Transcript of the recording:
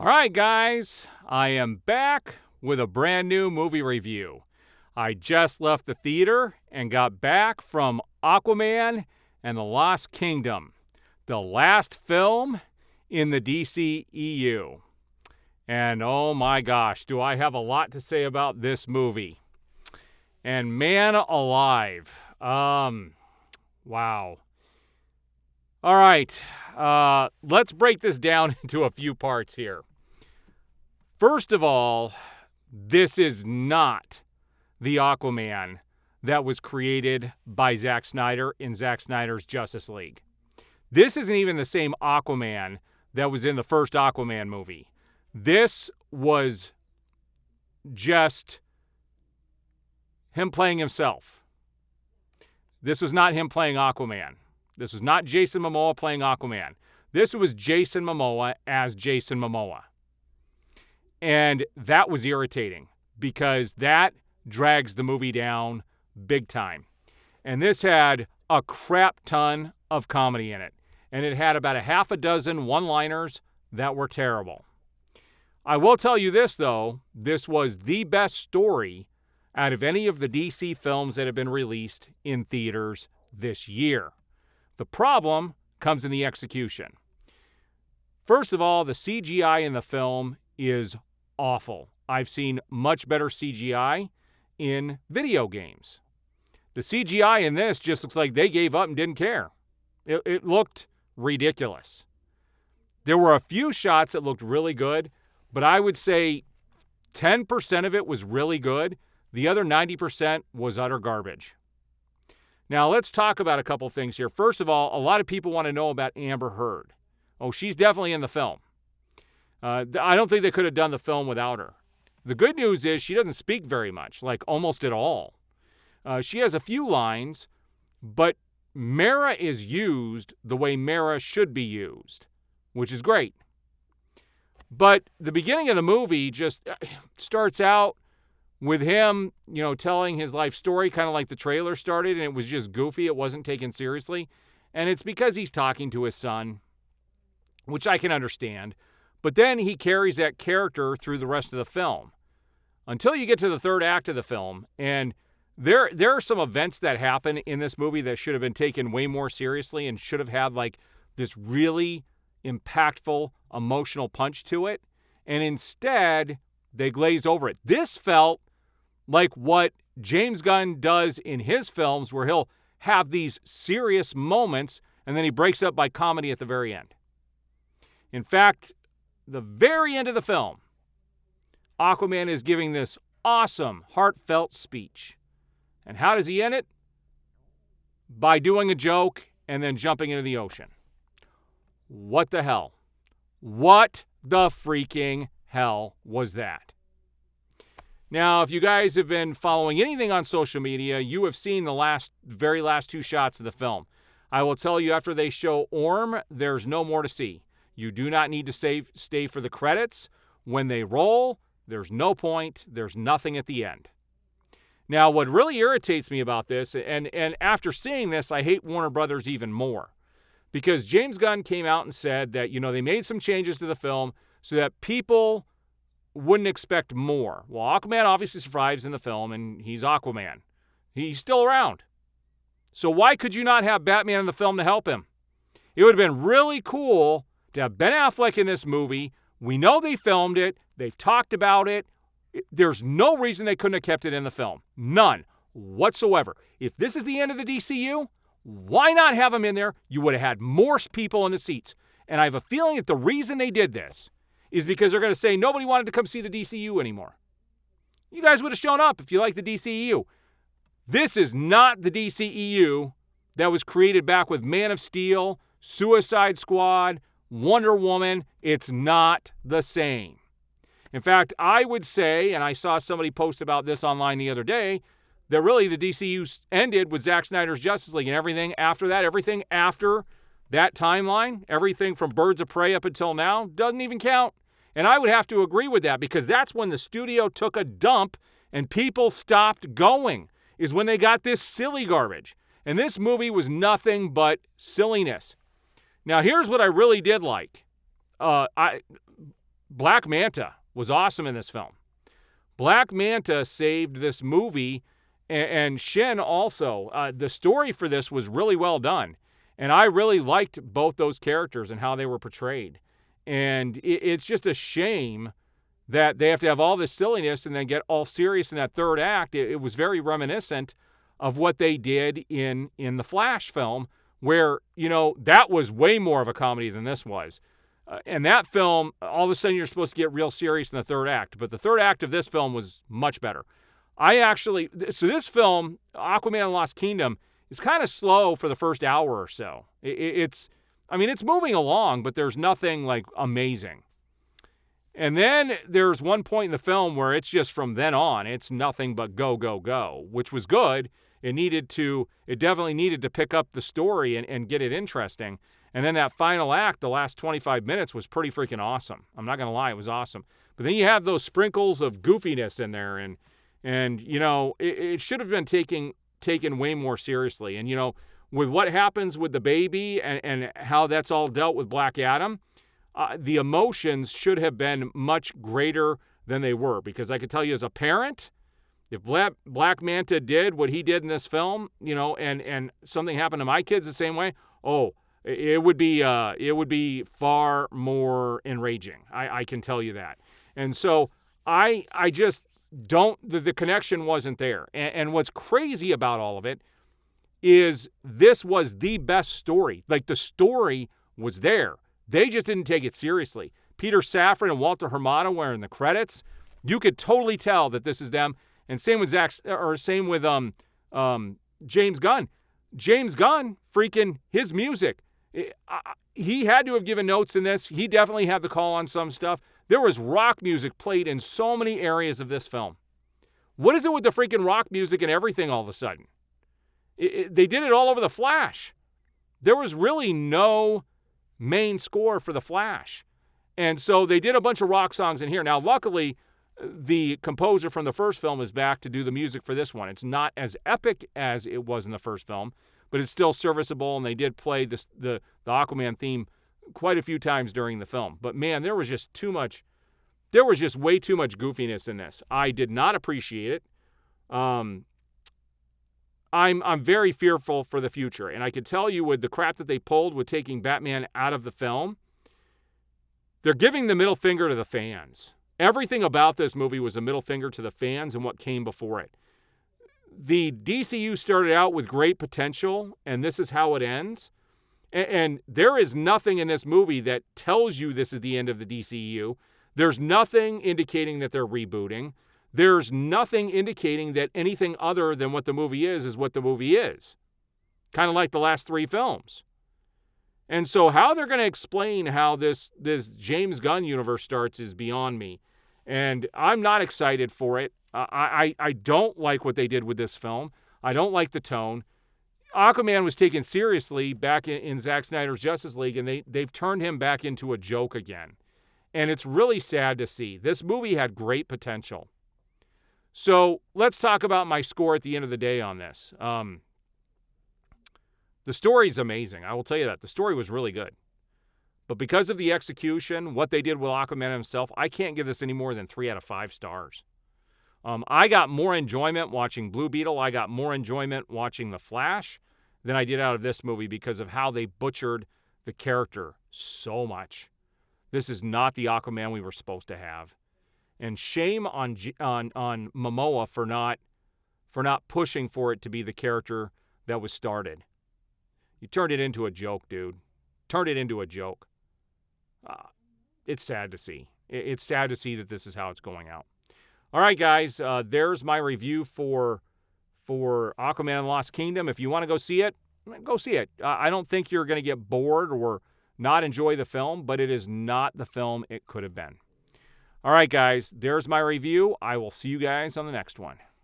All right, guys, I am back with a brand new movie review. I just left the theater and got back from Aquaman and the Lost Kingdom, the last film in the DCEU. And oh my gosh, do I have a lot to say about this movie. And man alive, wow. All right, let's break this down into a few parts here. First of all, this is not the Aquaman that was created by Zack Snyder in Zack Snyder's Justice League. This isn't even the same Aquaman that was in the first Aquaman movie. This was just him playing himself. This was not him playing Aquaman. This was not Jason Momoa playing Aquaman. This was Jason Momoa as Jason Momoa. And that was irritating because that drags the movie down big time. And this had a crap ton of comedy in it. And it had about a half a dozen one-liners that were terrible. I will tell you this, though. This was the best story out of any of the DC films that have been released in theaters this year. The problem comes in the execution. First of all, the CGI in the film is awful. I've seen much better CGI in video games. The CGI in this just looks like they gave up and didn't care. It looked ridiculous. There were a few shots that looked really good, but I would say 10% of it was really good. The other 90% was utter garbage. Now, let's talk about a couple things here. First of all, a lot of people want to know about Amber Heard. Oh, she's definitely in the film. I don't think they could have done the film without her. The good news is she doesn't speak very much, like almost at all. She has a few lines, but Mara is used the way Mara should be used, which is great. But the beginning of the movie just starts out with him, telling his life story, kind of like the trailer started, and it was just goofy. It wasn't taken seriously. And it's because he's talking to his son, which I can understand. But then he carries that character through the rest of the film until you get to the third act of the film. And there are some events that happen in this movie that should have been taken way more seriously and should have had like this really impactful emotional punch to it. And instead, they glaze over it. This felt like what James Gunn does in his films, where he'll have these serious moments and then he breaks up by comedy at the very end. In fact, the very end of the film, Aquaman is giving this awesome, heartfelt speech. And how does he end it? By doing a joke and then jumping into the ocean. What the hell? What the freaking hell was that? Now, if you guys have been following anything on social media, you have seen the very last two shots of the film. I will tell you, after they show Orm, there's no more to see. You do not need to stay for the credits. When they roll, there's no point. There's nothing at the end. Now, what really irritates me about this, and after seeing this, I hate Warner Brothers even more, because James Gunn came out and said that, they made some changes to the film so that people wouldn't expect more. Well, Aquaman obviously survives in the film, and he's Aquaman. He's still around. So why could you not have Batman in the film to help him? It would have been really cool to have Ben Affleck in this movie. We know they filmed it. They've talked about it. There's no reason they couldn't have kept it in the film. None whatsoever. If this is the end of the DCU, why not have him in there? You would have had more people in the seats. And I have a feeling that the reason they did this is because they're going to say nobody wanted to come see the DCU anymore. You guys would have shown up if you like the DCEU. This is not the DCEU that was created back with Man of Steel, Suicide Squad, Wonder Woman. It's not the same. In fact, I would say, and I saw somebody post about this online the other day, that really the DCU ended with Zack Snyder's Justice League, and everything after that, everything after that timeline, everything from Birds of Prey up until now, doesn't even count. And I would have to agree with that, because that's when the studio took a dump and people stopped going, is when they got this silly garbage. And this movie was nothing but silliness. Now, here's what I really did like. Black Manta was awesome in this film. Black Manta saved this movie, and Shin also. The story for this was really well done, and I really liked both those characters and how they were portrayed. And it's just a shame that they have to have all this silliness and then get all serious in that third act. It was very reminiscent of what they did in the Flash film, where, that was way more of a comedy than this was. And that film, all of a sudden you're supposed to get real serious in the third act. But the third act of this film was much better. So this film, Aquaman and the Lost Kingdom, is kind of slow for the first hour or so. It's moving along, but there's nothing like amazing. And then there's one point in the film where it's just from then on, it's nothing but go, go, go, which was good. It definitely needed to pick up the story and get it interesting. And then that final act, the last 25 minutes, was pretty freaking awesome. I'm not going to lie, it was awesome. But then you have those sprinkles of goofiness in there, and it should have been taken way more seriously. And, with what happens with the baby and how that's all dealt with Black Adam, the emotions should have been much greater than they were. Because I could tell you as a parent, if Black Manta did what he did in this film, and something happened to my kids the same way, it would be far more enraging. I can tell you that. And so I just don't, the connection wasn't there. And what's crazy about all of it is this was the best story. Like, the story was there. They just didn't take it seriously. Peter Safran and Walter Hamada were in the credits. You could totally tell that this is them. And same with James Gunn. James Gunn, freaking his music. He had to have given notes in this. He definitely had the call on some stuff. There was rock music played in so many areas of this film. What is it with the freaking rock music and everything all of a sudden? They did it all over The Flash. There was really no main score for The Flash. And so they did a bunch of rock songs in here. Now, luckily, the composer from the first film is back to do the music for this one. It's not as epic as it was in the first film, but it's still serviceable, and they did play the Aquaman theme quite a few times during the film. But man, there was just way too much goofiness in this. I did not appreciate it. I'm very fearful for the future, and I can tell you with the crap that they pulled with taking Batman out of the film, they're giving the middle finger to the fans. Everything about this movie was a middle finger to the fans and what came before it. The DCEU started out with great potential, and this is how it ends. And there is nothing in this movie that tells you this is the end of the DCEU. There's nothing indicating that they're rebooting. There's nothing indicating that anything other than what the movie is what the movie is. Kind of like the last three films. And so how they're going to explain how this James Gunn universe starts is beyond me. And I'm not excited for it. I don't like what they did with this film. I don't like the tone. Aquaman was taken seriously back in Zack Snyder's Justice League, and they've turned him back into a joke again. And it's really sad to see. This movie had great potential. So let's talk about my score at the end of the day on this. The story's amazing. I will tell you that. The story was really good. But because of the execution, what they did with Aquaman himself, I can't give this any more than 3 out of 5 stars. I got more enjoyment watching Blue Beetle. I got more enjoyment watching The Flash than I did out of this movie because of how they butchered the character so much. This is not the Aquaman we were supposed to have. And shame on Momoa for not pushing for it to be the character that was started. You turned it into a joke, dude. Turned it into a joke. It's sad to see. It's sad to see that this is how it's going out. All right, guys, there's my review for Aquaman and the Lost Kingdom. If you want to go see it, go see it. I don't think you're going to get bored or not enjoy the film, but it is not the film it could have been. All right, guys, there's my review. I will see you guys on the next one.